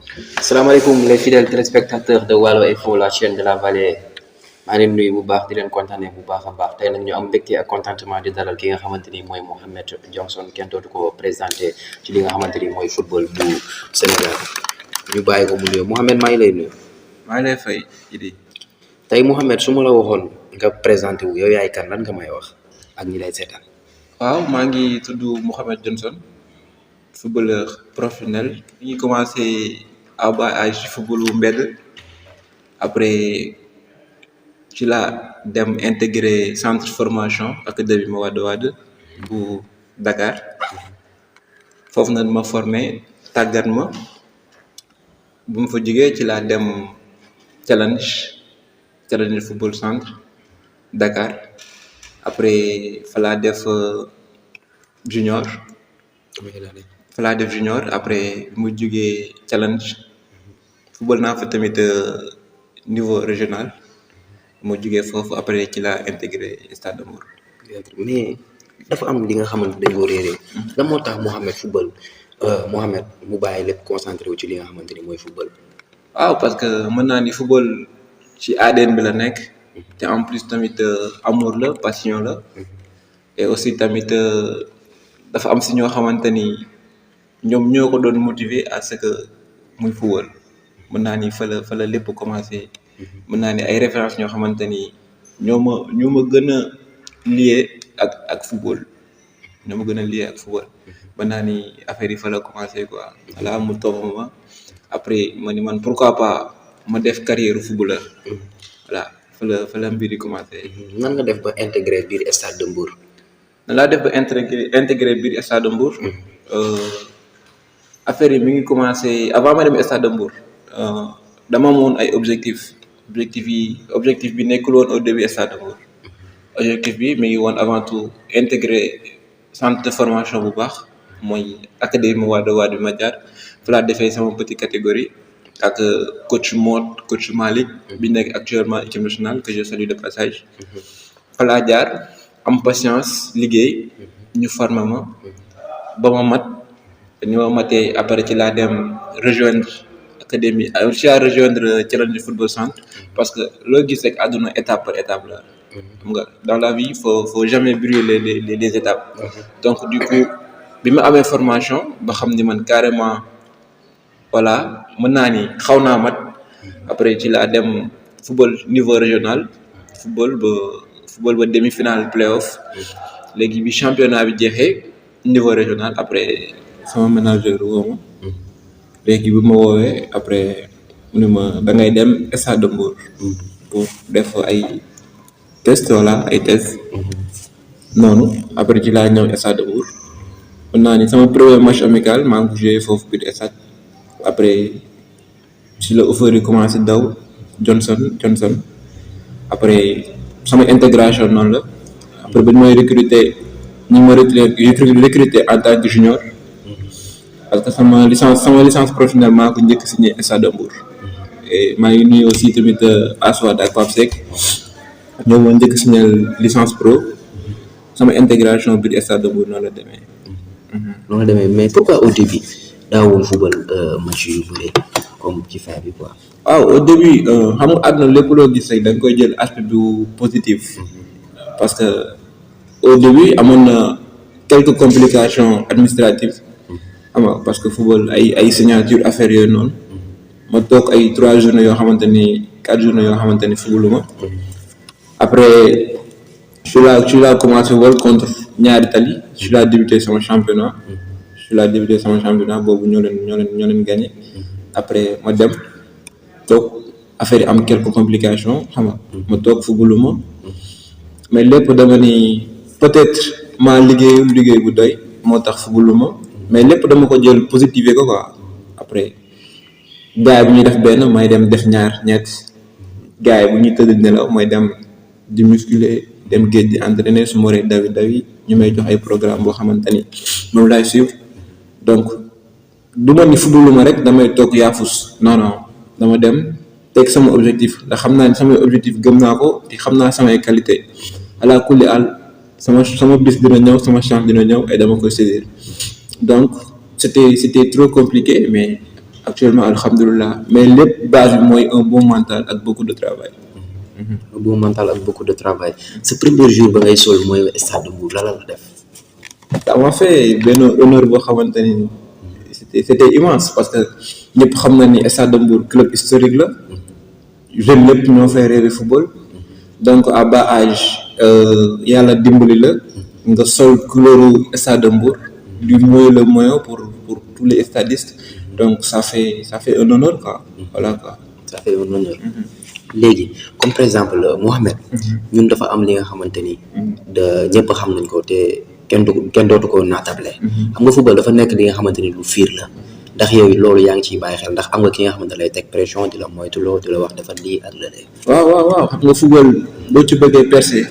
Asalaamaaleykum les fidèles téléspectateurs de Waalo Info la chaîne de la vallée maa ngi leen nuyu bu baax di leen kontaane bu baax a baax tey nag ñu am mbégte ak contentement di dalal ki nga xamante ni mooy Mohamed Johnson kenn dootu ko présenté ci li nga xamante ni mooy football bu Sénégal ñu bàyyi ko mu nuyu Mohamed maa ngi lay nuyu. maa ngi lay fay Idi. tey Mohamed su ma la waxoon nga présenté wu yow yaay kan lan nga may wax ak ñi lay seetaan. waaw maa ngi tudd Mohamed Johnson footballeur professionnel mi ngi commencé à bas âge ci football bu mbedd après ci la dem intégré centre formation académie Mawade Wade bu Dakar foofu nag ma formé tàggat ma bu ma fa jógee ci laa dem challenge football centre Dakar après fa laa def junior après mu jógee challenge football naa fa tamit niveau régional mu jógee foofu après ci laa intégré Stade de Mbour. mais dafa am li nga xamante dañ ko réeree lan moo tax Mohamed mu bàyyi lépp concentré wu ci li nga xamante ni mooy football. waaw parce que mën naa ni football ci ADN bi la nekk te en plus tamit amour la passion la et aussi tamit dafa am si ñoo xamante ni ñoom ñoo ko doon motiver à ce que muy football mën naa ni fa la lépp commencé mën naa ni ay références ñoo xamante ni ñoo ma gën a lié ak football ñoo ma gën a lié ak football mën naa ni affaire yi fa la commencé quoi voilà mu topp ma après ma ni man pourquoi pas ma def carrière footballeur voilà fa la mbir yi commencé. nan nga def ba intégré biir Stade de Mbour. nan laa def ba intégré biir Stade de Mbour. affaire yi mi ngi commencé avant ma dem Stade de Mbour dama amoon ay objectif bi nekkul woon au début Stade de Mbour objectif bi mi ngi woon avant tout intégrer centre de formation bu baax mooy académie Wade bi ma jaar fa laa defee sama petite catégorie ak coach Malick bi nekk actuellement équipe nationale que je salue de passage fa laa jaar am patience liggéey ñu former ma ba ma mat ni ma matee après ci laa dem rejoindre académie challenge football centre parce que loo gis rek àdduna étape par étape la xam nga dans la vie faut jamais brûler les étapes donc du coup bi ma amee formation ba xam ni man carrément voilà mën naa ni xaw naa mat après ci laa dem football niveau régional football ba demi-finale playoff léegi bi championnat bi jeexee niveau régional après sama manager woo ma léegi bi ma woowee après mu ne ma da ngay dem Stade de Mbour pour def ay test noonu après ci laa ñëw Stade de Mbour mën naa ni sama premier match amical maa ngi ko joué foofu biir stade après si la offre yi commencé daw Johnson après sama intégration noonu la après ba ñu may recruter en tant que junior parce que sama licence professionnelle maa ko njëkk signé Stade de Mbour et maa ngi nuyu aussi tamit Aswad ak Pape Seck ñoom moo njëkk signé licence pro sama intégration biir Stade de Mbour noonu la demee. Mais pourquoi au début daawul football match yu bëri comme ci fin bi quoi. waaw au début xam nga àdduna lépp loo gis rek da nga koy jël aspect bu positif parce que au début amoon na quelques complications administratives xam nga parce que football ay signature affaire yooyu noonu ma toog ay 4 journées yoo xamante ni footballuma après ci la commencé wol contre ñaari tali ci la débuté sama championnat boobu ñoo leen gagné après ma dem toog affaire yi am quelques complications xam nga ma toog footballuma mais lépp dama ni peut-être maa liggéey bu doy moo tax footballuma mais lépp dama ko jël positiver ko quoi après gars yi bu ñuy def benn may dem def ñaar ñett gars yi bu ñuy tëdd nelaw may dem di musculer dem géej di entraîner su ma waree dawi ñu may jox ay programme boo xamante ni moom laay suivre donc du ma ni footballuma rek damay toog yaafus non dama dem teg sama objectif ndax xam naa ni samay objectif gëm naa ko te xam naa samay qualité ala kulli àll sama bis dina ñëw sama chance dina ñëw et dama koy saisir donc c'était trop compliqué mais actuellement alhamdulilah mais lépp base bi mooy un bon mental ak beaucoup de travail. Un bon mental ak beaucoup de travail sa premier jour ba ngay sol mooy stade de Mbour la def. ça m'a fait benn honneur boo xamante ni c'était immense parce que ñëpp xam na ni stade de Mbour club historique la jeune lépp ñoo fay rêver football donc à bas âge yàlla dimbali la nga sol couleur stade de Mbour du mieux le moyen pour tous les stadistes donc ça fait un honneur quoi voilà quoi. Ça fait un honneur. léegi comme par exemple Mohamed. ñun dafa am li nga xamante ni. de ñëpp xam nañ ko te kenn dootu ko naatable. xam nga football dafa nekk li nga xamante ni lu fiir la ndax yow loolu yaa ngi ciy bàyyi xel ndax am nga ki nga xamante lay teg pression di la moytuloo di la wax defal lii ak la de. waaw xam nga football boo ci bëggee percer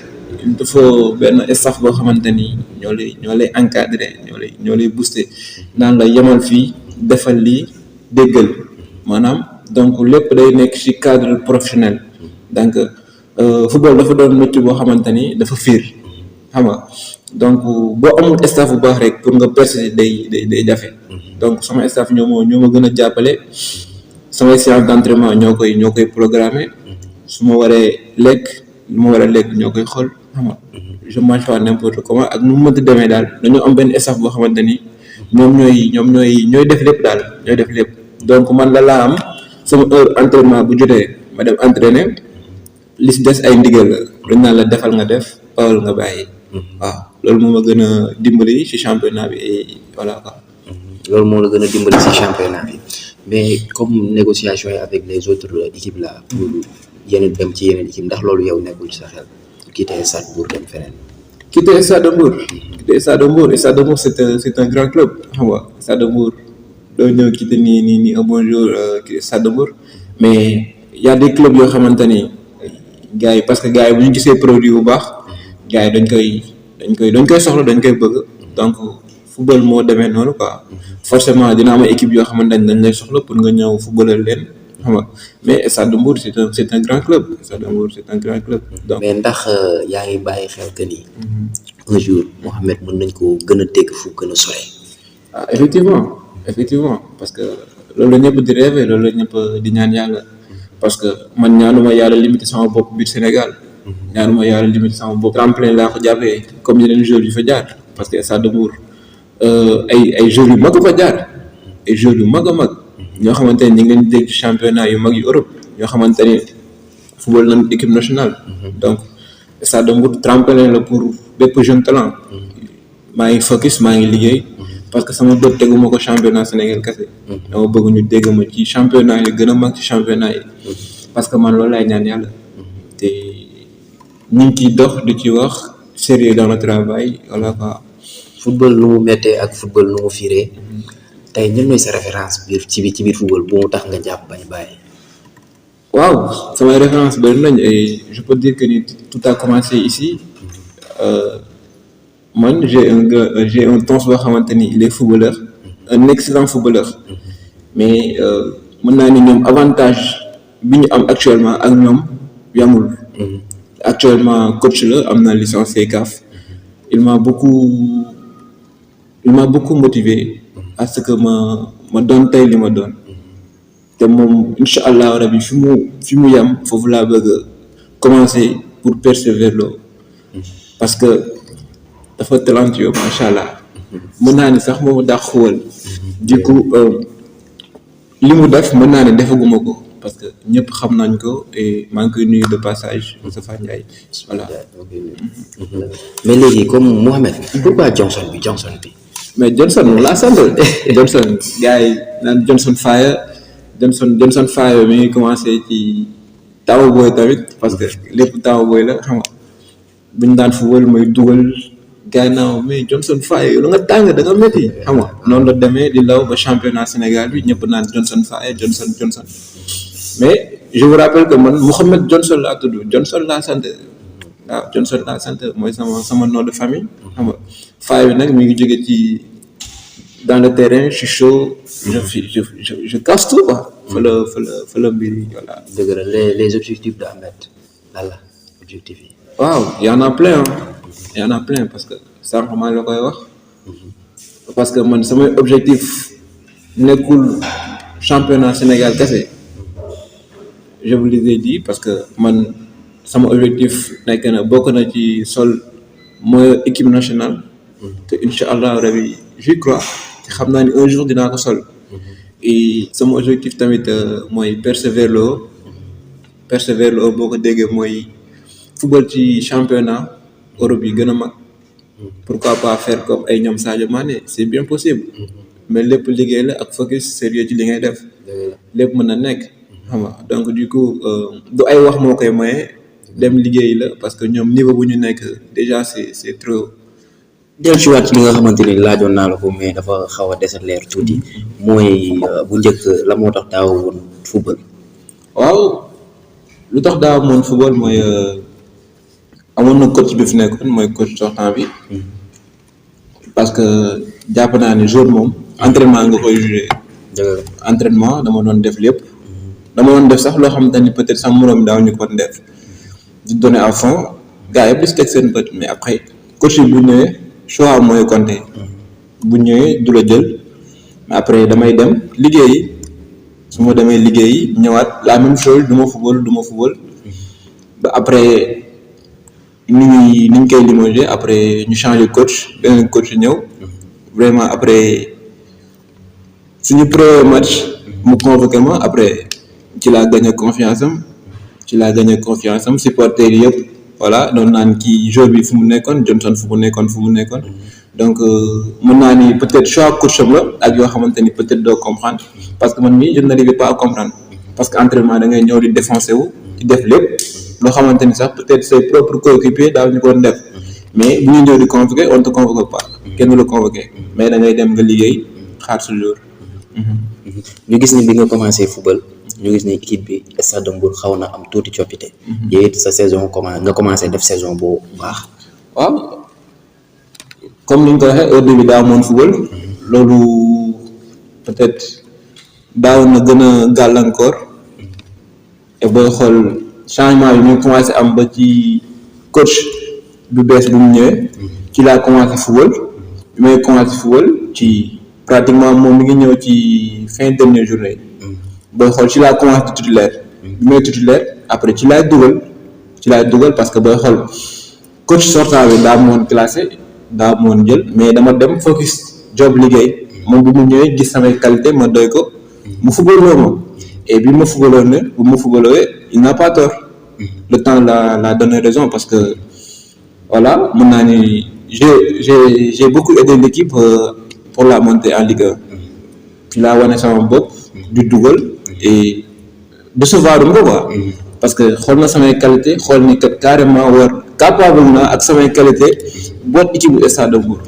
il te faut benn staff boo xamante ni ñoo lay encadrer ñoo lay booster naan la yemal fii defal lii déggal maanaam. donc lépp day nekk ci cadre professionnel donc football dafa doon métier boo xamante ni dafa fiir xam nga donc boo amul staff bu baax rek pour nga percer day jafe donc sama staff ñoo ma gën a jàppale samay séance d'entraînement ñoo koy programmer su ma waree lekk lu ma war a lekk ñoo koy xool xam nga je mange pas n'importe comment ak nu mu mënti demee daal dañoo am benn staff boo xamante ni ñoom ñooy def lépp daal ñooy def lépp donc man laa am. sama heure entraînement bu jotee ma dem entraîner li si des ay ndigal la dañ naan la defal nga def bawal nga bàyyi waaw loolu moo ma gën a dimbali ci championnat bi et voilà quoi. loolu moo la gën a dimbali ci championnat bi mais comme négociation yi avec les autres équipes là pour yeneen dem ci yeneen équipe ndax loolu yow nekkul ci sa xel quitter Stade Mbour dem feneen. quitter Stade Mbour Stade Mbour c'est un grand club xam nga Stade Mbour doo ñëw quitter nii un bon jour Stade Mbour mais y a des clubs yoo xamante ni gars yi parce que gars yi bu ñu gisee produit bu baax gars yi dañ koy soxla dañ koy bëgg donc football moo demee noonu quoi forcément dina am équipe yoo xamante ni dañ lay soxla pour nga ñëw footballal leen xam nga mais Stade Mbour c'est un grand club Stade Mbour c'est un grand club donc. mais ndax yaa ngi bàyyi xel que ni un jour Mohamed mën nañ ko gën a dégg fu gën a sore. ah effectivement parce que loolu la ñëpp di rêver loolu la ñëpp di ñaan yàlla parce que man ñaanuma yàlla limité sama bopp biir Sénégal ñaanuma yàlla limité sama bopp tremplin laa ko jàppee comme yeneen joueurs yu fa jaar parce que Stade Mbour ay joueurs yu mag a fa jaar ay joueurs yu mag a mag ñoo xamante ne ñu ngi leen di dégg ci championnat yu mag yu Europe ñoo xamante ne football nañ équipe nationale donc Stade Mbour tremplin la pour bépp jeune talent maa ngi focus maa ngi liggéey parce que sama bët teguma ko championnat Sénégal kese dama bëgg ñu dégg ma ci championnat yi gën a mag ci championnat yi parce que man loolu laay ñaan yàlla te ñu ngi ciy dox di ci wax sérieux dans le travail voilà quoi. football nu mu méttee ak football nu mu fiiree tey ñun mooy sa référence biir ci biir football bu mu tax nga jàpp bañ bàyyi. waaw samay référence bëri nañ et je peux dire que ni tout a commencé ici. man j'ai un tonton boo xamante ni il est footballeur un excellent footballeur mais mën naa ni ñoom avantage bi ñu am actuellement ak ñoom yamul actuellement coach la am na licence CECAF il m'a beaucoup motivé à ce que ma doon tey li ma doon te moom incha allah rabi fi mu yam foofu laa bëgg a commencer pour persévérer loo parce que dafa talentueux macha allah mën naa ni sax moomu dàq xuwal du coup li mu def mën naa ne defaguma ko parce que ñëpp xam nañ ko et maa ngi koy nuyu de passage Moustapha Ndiaye voilà. mais léegi comme Mohamed. pourquoi Johnson bi. mais Johnson moom laa sant Johnson gars yi naan Johnson Fire mi ngi commencé ci Tawa Boy tamit parce que lépp Tawa Boy la xam nga bu ñu daan football mooy dugal. gannaaw mais Johnson Faye lu nga tàng da nga métti xam nga noonu la demee di law ba championnat Sénégal bi ñëpp naan Johnson Faye Johnson mais je vous rappelle que man Mouhamed Johnson laa tudd Johnson laa sant waaw Johnson laa sant mooy sama nom de famille xam nga Faye bi nag mi ngi jóge ci dans le terrain je suis chaud je casse tout quoi fa la mbir yi voilà. dëgg la les objectifs de Ahmed lan la objectif yi. waaw y en a plein parce que sànq maa la koy wax parce que man samay objectif nekkul championnat Sénégal kese je vous les ai dit parce que man sama objectif nekk na bokk na ci sol mooy équipe nationale te incha allah rabi j'y crois te xam naa ni un jour dinaa ko sol et sama objectif tamit mooy persévère le haut boo ko déggee mooy football ci championnat Europe yi gën a mag pourquoi pas faire comme ay ñoom Sadio Mané c'est bien possible mais lépp liggéey la ak focus sérieux ci li ngay def lépp mën na nekk xam nga donc du coup du ay wax moo koy maye dem liggéey la parce que ñoom niveau bu ñu nekk déjà c'est trop. del ci waat li nga xamante ni laajoon naa la ko mais dafa xaw a desat leer tuuti mooy bu njëkk la moo tax daaw woon football. waaw lu tax daaw woon football mooy amoon na coach bi fi nekkoon mooy coach sortant bi parce que jàpp naa ne jour moom entraînement nga koy jugé. entraînement dama doon def lépp dama doon def sax loo xamante ni peut-être sax moroom daaw ñu ko def di donner à fond gars yëpp di si teg seen bët mais après coach bi bu ñëwee choix mooy compter bu ñëwee du la jël mais après damay dem liggéeyi su ma demee liggéeyi ñëwaat la même chose du ma football ba après niñ koy limogé après ñu changer coach beneen coach ñëw vraiment après suñu premier match mu convoqué ma après ci laa gagné confiance am supporter yëpp voilà doon naan kii joueur bi fu mu nekkoon Johnson fu mu nekkoon donc mën naa ni peut-être choix coach am la ak yoo xamante ni peut-être doo comprendre parce que man mii je n'arrivais pas à comprendre parce que entraînement da ngay ñëw di défoncer wu di def lépp loo xamante ni sax peut-être ses propres coéquipiers daaw ñu ko doon def mais bu ñu ñëw di convoquer on te convoque pas kenn du la convoquer mais da ngay dem nga liggéey xaar sa jour. ñu gis ni bi nga commencé football ñu gis ni équipe bi Stade de Mbour xaw na am tuuti coppite. yow it sa saison nga commencé def saison bu baax. waaw comme ni ñu ko waxee au début daa amoon football. loolu peut-être daaw na gën a gàllankoor. et booy xool changement bi ñu commencé am ba ci coach bu bees bu mu ñëwee. ci laa commencé football. bi may commencé football ci. pratiquement moom mi ngi ñëw ci fin dernière journée booy xool ci laa commencé di titulaire bi may titulaire après ci laay dugal parce que booy xool coach sortant bi daa moon classé daa moon jël mais dama dem focus job liggéey moom bu mu ñëwee gis samay qualité ma doy ko mu footballoo ma et bi ma footballowee il n'a pas tort le temps la donné raison parce que voilà mën naa ni j'ai beaucoup aidé l'équipe pour la montée en Ligue 1 ci laa wane sama bopp di dugal et décevoir ko quoi parce que xool na samay qualité xool ni kat carrément war capable na ak samay qualité boot équipe bu Stade de Mbour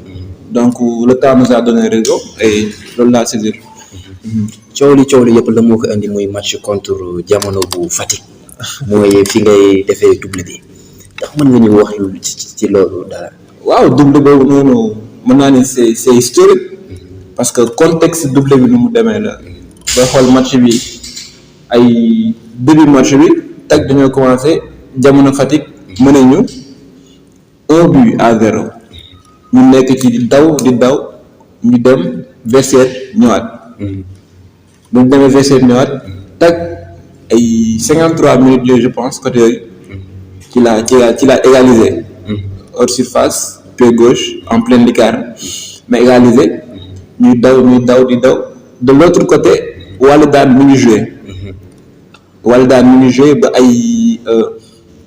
donc le temps nous a donné raison et loolu laa saisir. coow li yëpp la moo ko indi muy match contre Jamono bu Fatick mooy fi ngay defee double bi ndax mën nga ñu wax ci loolu dara. waaw double boobu noonu mën naa ne c'est historique. parce que contexte double bi nu mu demee la booy xool match bi ay début match bi tag dañoo commencé Jamono Fatick mën nañu 1-0 ñu nekk ci di daw ñu dem vestiaire ñëwaat bu ñu demee vestiaire ñëwaat tag ay 53 minutes yooyu je pense côté yooyu ci la égalisé hors surface pied gauche en pleine lucarne mais égalisé ñuy daw de l'autre côté Walidane mi ngi joué ba ay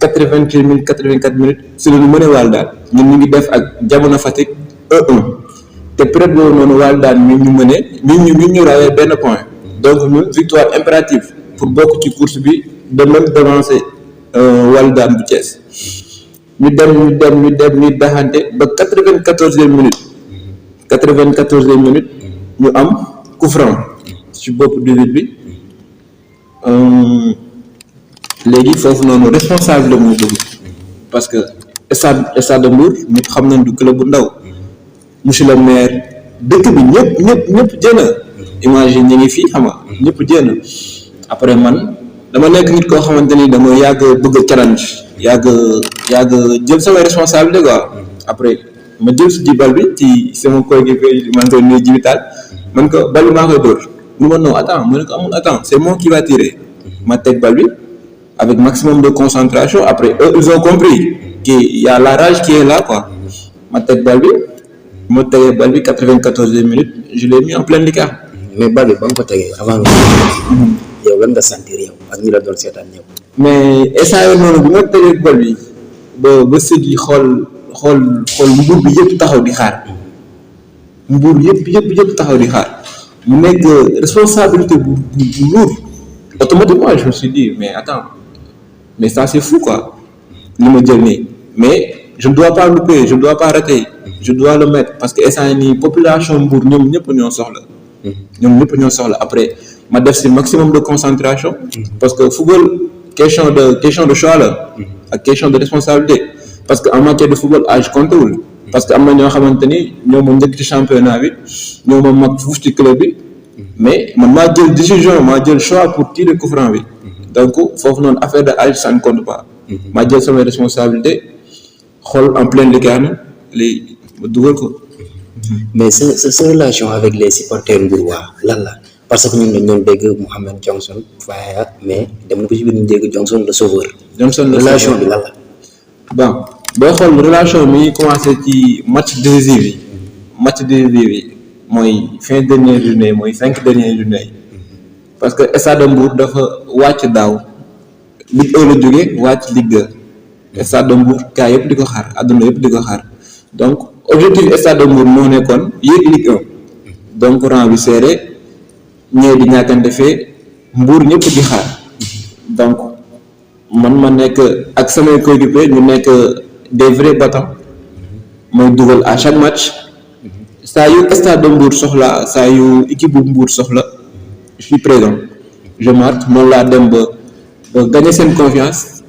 83 minutes 84 minutes si la ñu mënee Walidane ñun ñu ngi def ak Jamono Fatick 1-1 te période boobu noonu Walidane mi ñu mënee ñu rawee benn point donc ñun victoire impérative pour bokk ci course bi de même devancer Walidane bu Thiès ñu dem ñu daxante ba 94e minute. 94e minute ñu am coup franc ci bopp début bi léegi foofu noonu responsable la muy dugg parce que Stade de Mbour ñëpp xam nañ du club bu ndaw monsieur le maire dëkk bi ñëpp jëna imagine ñi ngi fii xam nga ñëpp jëna après man dama nekk nit koo xamante ni dama yàgg bëgg challenge yàgg jël samay responsabilité quoi après ma jël si bal bi ci sama coéquipier man koy nuyu jibital man ko bal maa koy dóor non, attends, attends, c'est moi qui va tirer. Ma tête balle avec maximum de concentration. Après, eux, ils ont compris qu'il y a la rage qui est là, quoi. Ma tête balle, 94e minute, je l'ai mis en plein écart. mais bal bi ba nga ko tegee avant nga yow lan nga sentir yow ak ñi la doon seetaan ñëw. mais instant yii noonu bu ma tegee bal bi ba sëg yi xool mbuur bi yëpp taxaw di xaar mbuur yëpp taxaw di xaar mu nekk responsabilité bu lourd automatiquement je me suis dit mais attends mais ça c'est fou quoi li ma jël nii mais je ne dois pas louper je ne dois pas rater je dois le mettre parce que instant yii nii population mbuur ñoom ñëpp ñoo soxla. Après ma def si maximum de concentration parce que football question de choix la ak question de responsabilité parce que en matière de football âge comptewul parce que am na ñoo xamante ni ñoo ma njëkk ci championnat bi ñoo ma mag fuuf ci club bi mais man maa jël décision maa jël choix pour tirer coup franc bi donc foofu noonu affaire de âge ça ne compte pas maa jël samay responsabilité xool en pleine lucarne léegi ma dugal ko. mais sa relation avec les supporters mbuurwaa lan la parce que ñun dañu doon dégg Mohamed Johnson Faya mais dem na ko ci biir ñu dégg Johnson le sauveur. relation bi lan la. bon boo xool relation mi commencé ci match décisif yi mooy fin dernière journée mooy 5 dernières journées parce que Stade de Mbour dafa wàcc daaw Ligue 1 la jógee wàcc Ligue 2 Stade de Mbour kaa yëpp di ko xaar àdduna yëpp di ko xaar donc. objectif Stade de Mbour moo nekkoon yéeg Ligue 1 donc rang bi serré ñëw di ñàkkante fee Mbour ñëpp di xaar donc man ma nekk ak samay coéquipiers ñu nekk des vrais battants mooy dugal à chaque match saa yu Stade de Mbour soxla saa yu équipe bu Mbour soxla je suis présent je marque noonu laa dem ba gagner seen confiance.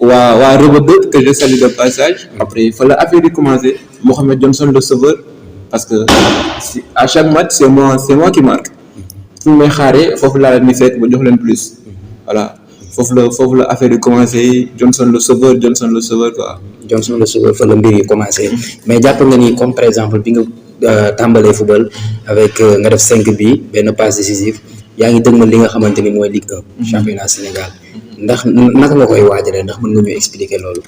waa Rebeuss que je salue de passage après fa la affaire yi commencé Mohamed Johnson le sauveur parce que à chaque match c'est moi qui marque fu may xaaree foofu laa leen di fekk ba jox leen plus voilà foofu la affaire yi commencé Johnson le sauveur quoi. Johnson le sauveur fa la mbir yi commencé mais jàpp nga ni comme par exemple bi nga tàmbalee football avec nga def 5 bi benn passe décisive yaa ngi dëgmal li nga xamante ni mooy Ligue 1 championnat Sénégal. ndax naka nga koy waajalee ndax mën nga ñu expliquer loolu.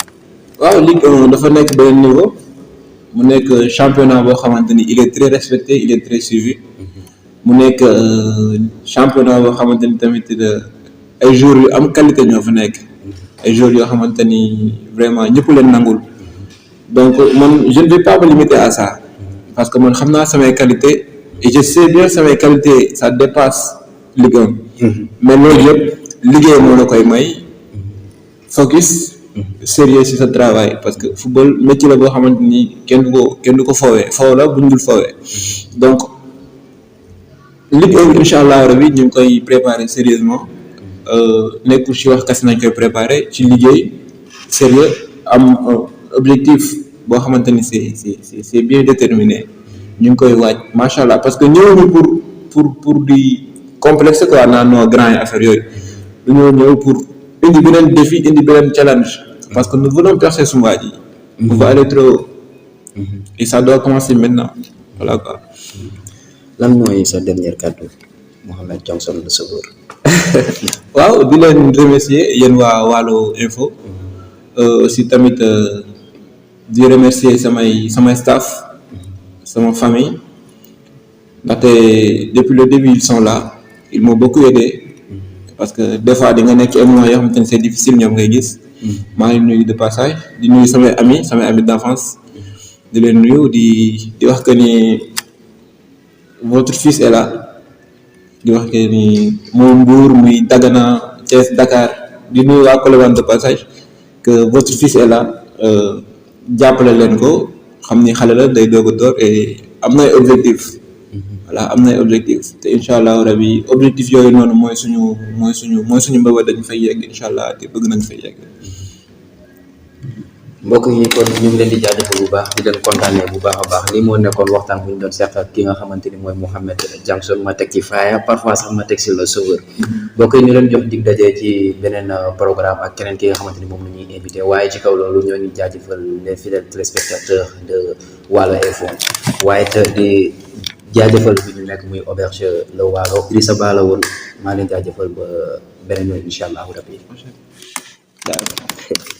waaw Ligue 1 dafa nekk benn niveau mu nekk championnat boo xamante ni il est très respecté il est très suivi mu nekk championnat boo xamante ni tamit ay joueurs yu am qualité ñoo fa nekk ay joueurs yoo xamante ni vraiment ñëpp leen nangul donc man je ne vais pas me limiter à ça parce que man xam naa samay qualité et je sais bien samay qualité ça dépasse Ligue 1 mais loolu yëpp. liggéey moo la koy may focus sérieux ci sa travail parce que football métier la boo xamante ni kenn du ko foowee foow la buñ dul foowee donc Ligue 1 incha allah rabi ñu ngi koy préparer sérieusement nekkul ci wax kasi nañ koy préparer ci liggéey sérieux am objectif boo xamante ni c'est bien déterminé ñu ngi koy waaj macha allah parce que ñëwuñu pour di complexe quoi naan noo grand yi affaire yooyu. dañoo ñëw pour indi beneen défi indi beneen challenge parce que nous voulons percer suñu waa ji. on va aller trop haut. et ça doit commencer maintenant voilà quoi. lan mooy sa dernier kàddu Mohamed Johnson le sauveur. waaw di leen remercier yéen waa Waalo Info aussi tamit di remercier samay staff sama famille ndaxte depuis le début ils sont là ils m'ont beaucoup aidé. parce que des fois di nga nekk ci ay moments yoo xamante ne c'est difficile ñoom ngay gis maa ngi nuyu de passage di nuyu samay amis d'enfance di leen nuyu di wax que ni votre fils est là di wax que ni muy Mbour muy Dagana Thiès Dakar di nuyu waa Colobane de passage que votre fils est là jàppale leen ko xam ni xale la day doog a door et am na ay objectifs. voilà am na ay objectif te incha allah rabi objectif yooyu noonu mooy suñu mbëbët dañu fay yegg incha allah te bëgg nañ fay yegg. mbokk yi kon ñu ngi leen di jaajëfal bu baax di leen kontaanee bu baax a baax lii moo nekkoon waxtaan bu ñu doon seq ak ki nga xamante ni mooy Mohamed Johnson ma teg ci Faya parfois sax ma teg si le sauveur. mbokk yi ñu leen jox dig daje ci beneen programme ak keneen ki nga xamante ni moom la ñuy invité waaye ci kaw loolu ñoo ngi jaajëfal les fidèles téléspectateurs de Waalo Info waaye te di jaajëfal bi ñu nekk muy auberge Le Waalo Idrissa Ba la woon maa leen jaajëfal ba beneen yoon incha allahu rabbi. Jaajëf.